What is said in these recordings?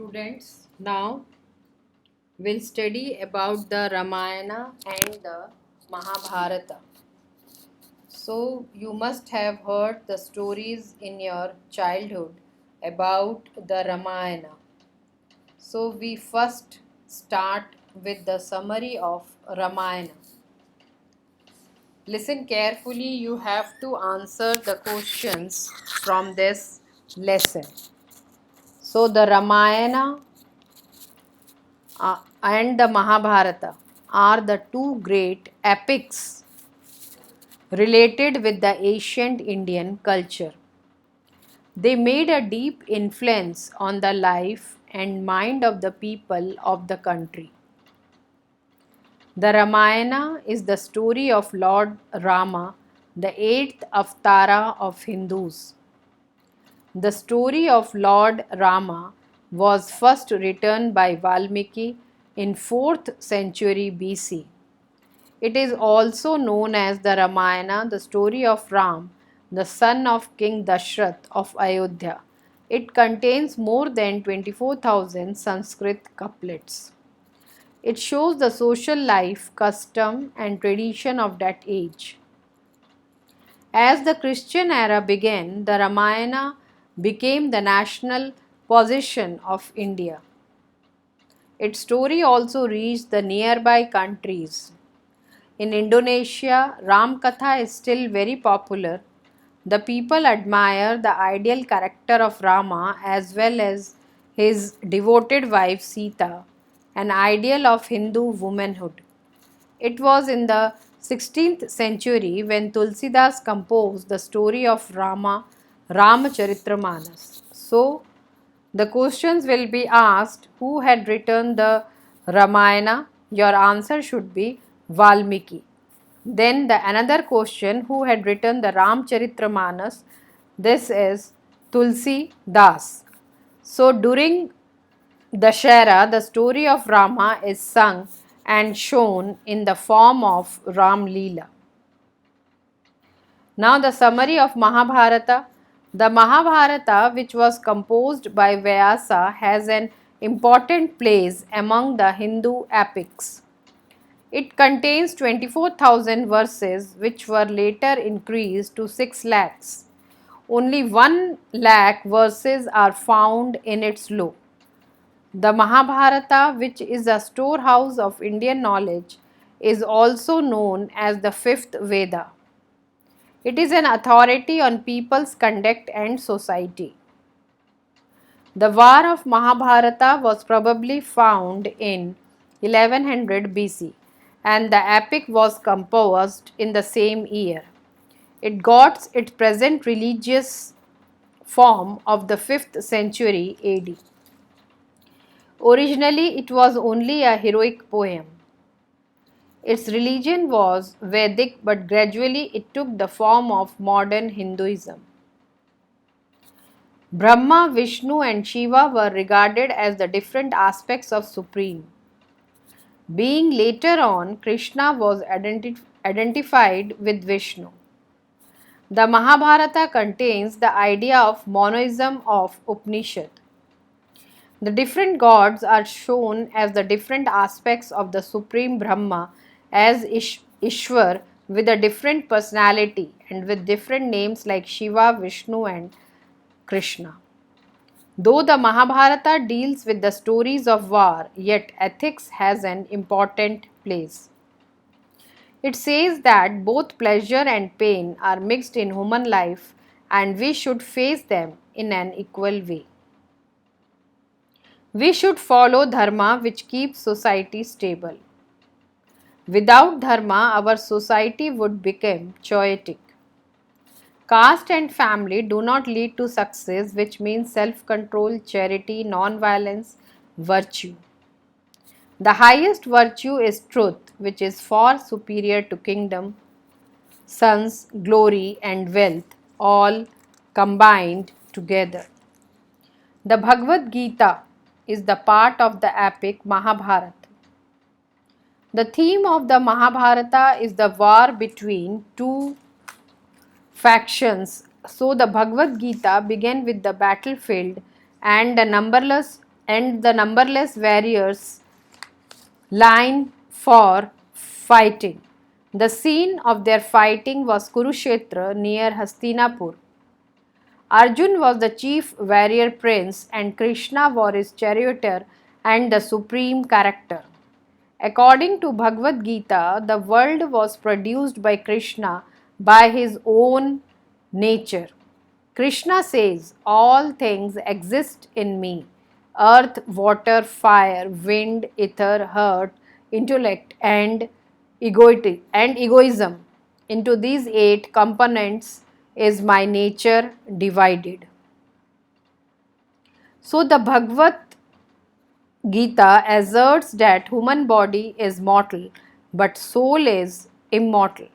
Students, now we'll study about the Ramayana and the Mahabharata. So, you must have heard the stories in your childhood about the Ramayana. So, we first start with the summary of Ramayana. Listen carefully, you have to answer the questions from this lesson. So, the Ramayana and the Mahabharata are the two great epics related with the ancient Indian culture. They made a deep influence on the life and mind of the people of the country. The Ramayana is the story of Lord Rama, the eighth Avatara of Hindus. The story of Lord Rama was first written by Valmiki in 4th century BC. It is also known as the Ramayana, the story of Ram, the son of King Dashrath of Ayodhya. It contains more than 24,000 Sanskrit couplets. It shows the social life, custom, and tradition of that age. As the Christian era began, the Ramayana became the national possession of India. Its story also reached the nearby countries. In Indonesia, Ram Katha is still very popular. The people admire the ideal character of Rama as well as his devoted wife Sita, an ideal of Hindu womanhood. It was in the 16th century when Tulsidas composed the story of Ramacharitra-manas. So, the questions will be asked who had written the Ramayana? Your answer should be Valmiki. Then the another question who had written the Ramacharitra-manas? This is Tulsi Das. So during Dashera, the story of Rama is sung and shown in the form of Ram Leela. Now the summary of Mahabharata. The Mahabharata, which was composed by Vyasa, has an important place among the Hindu epics. It contains 24,000 verses which were later increased to 6 lakhs. Only 1 lakh verses are found in its law. The Mahabharata, which is a storehouse of Indian knowledge, is also known as the fifth Veda. It is an authority on people's conduct and society. The war of Mahabharata was probably found in 1100 BC and the epic was composed in the same year. It got its present religious form of the 5th century AD. Originally, it was only a heroic poem. Its religion was Vedic, but gradually it took the form of modern Hinduism. Brahma, Vishnu, and Shiva were regarded as the different aspects of Supreme. Being later on, Krishna was identified with Vishnu. The Mahabharata contains the idea of monoism of Upanishad. The different gods are shown as the different aspects of the Supreme Brahma as Ishwar with a different personality and with different names like Shiva, Vishnu, and Krishna. Though the Mahabharata deals with the stories of war, yet ethics has an important place. It says that both pleasure and pain are mixed in human life and we should face them in an equal way. We should follow dharma which keeps society stable. Without dharma, our society would become chaotic. Caste and family do not lead to success, which means self-control, charity, non-violence, virtue. The highest virtue is truth, which is far superior to kingdom, sons, glory, and wealth, all combined together. The Bhagavad Gita is the part of the epic Mahabharata. The theme of the Mahabharata is the war between two factions. So the Bhagavad Gita began with the battlefield and the numberless and the numberless warriors line for fighting. The scene of their fighting was Kurukshetra near Hastinapur. Arjun was the chief warrior prince and Krishna was his charioteer and the supreme character. According to Bhagavad Gita, the world was produced by Krishna by his own nature. Krishna says, all things exist in me: earth, water, fire, wind, ether, heart, intellect, and egoism. Into these 8 components is my nature divided. So the Bhagavad Gita asserts that human body is mortal but soul is immortal.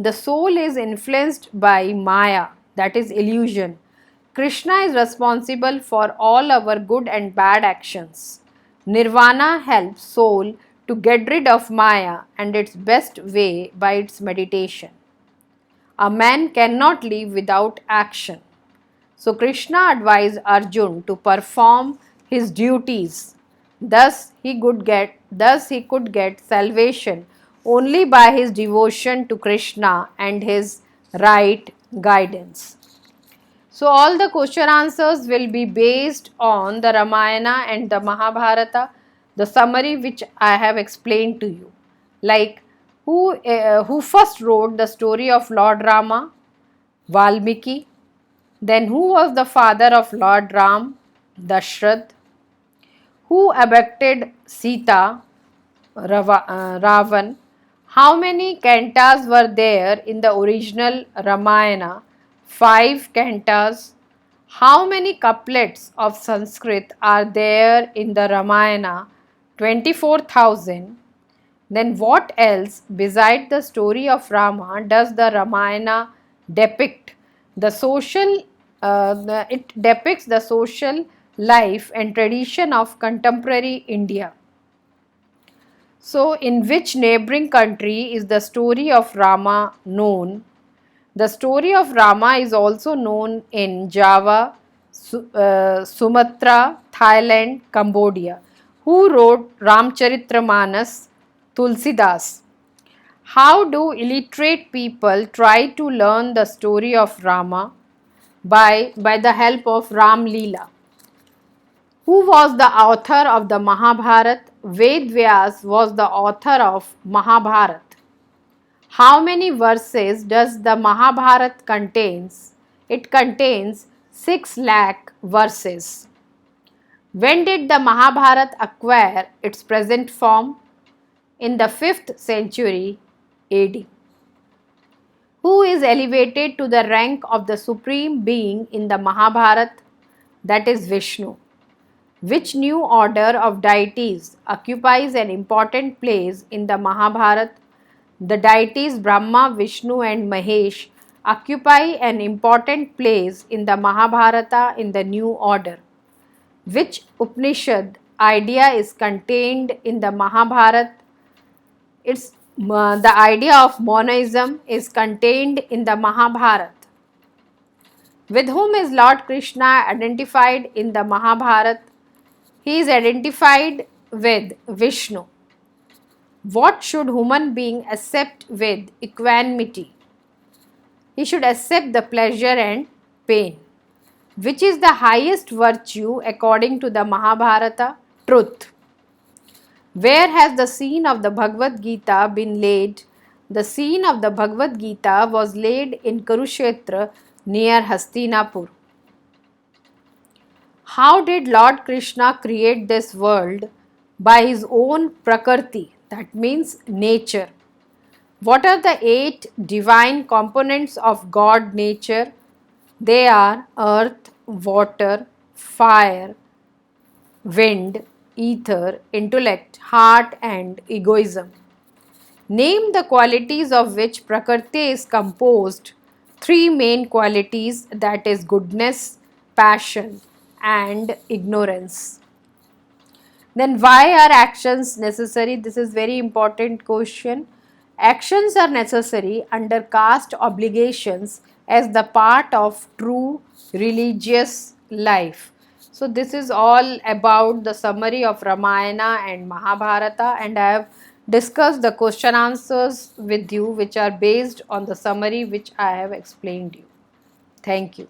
The soul is influenced by Maya, that is illusion. Krishna is responsible for all our good and bad actions. Nirvana helps soul to get rid of Maya, and its best way by its meditation. A man cannot live without action. So Krishna advised Arjun to perform his duties. Thus he could get salvation only by his devotion to Krishna and his right guidance. So all the question answers will be based on the Ramayana and the Mahabharata, the summary which I have explained to you. Like who first wrote the story of Lord Rama? Valmiki. Then who was the father of Lord Ram? Dashrath. Who abducted Sita? Ravan. How many cantas were there in the original Ramayana? 5 cantas. How many couplets of Sanskrit are there in the Ramayana? 24,000. Then what else beside the story of Rama does the Ramayana depict? It depicts the social life and tradition of contemporary India. So, in which neighboring country is the story of Rama known? The story of Rama is also known in Java, Sumatra, Thailand, Cambodia. Who wrote Ramcharitramanas? Tulsidas. How do illiterate people try to learn the story of Rama? By the help of Ram Leela. Who was the author of the Mahabharata? Ved Vyas was the author of Mahabharata. How many verses does the Mahabharata contains? It contains 6 lakh verses. When did the Mahabharata acquire its present form? In the 5th century AD. Who is elevated to the rank of the supreme being in the Mahabharata? That is Vishnu. Which new order of deities occupies an important place in the Mahabharata? The deities Brahma, Vishnu and Mahesh occupy an important place in the Mahabharata in the new order. Which Upanishad idea is contained in the Mahabharata? The idea of monism is contained in the Mahabharata. With whom is Lord Krishna identified in the Mahabharata? He is identified with Vishnu. What should human being accept with equanimity? He should accept the pleasure and pain. Which is the highest virtue according to the Mahabharata? Truth. Where has the scene of the Bhagavad Gita been laid? The scene of the Bhagavad Gita was laid in Kurukshetra near Hastinapur. How did Lord Krishna create this world? By his own Prakriti, that means nature. What are the 8 divine components of God nature? They are earth, water, fire, wind, ether, intellect, heart and egoism. Name the qualities of which Prakriti is composed. 3 main qualities, that is goodness, passion and ignorance. Then why are actions necessary? This is very important question. Actions are necessary under caste obligations as the part of true religious life. So this is all about the summary of Ramayana and Mahabharata, and I have discussed the question answers with you which are based on the summary which I have explained you. Thank you.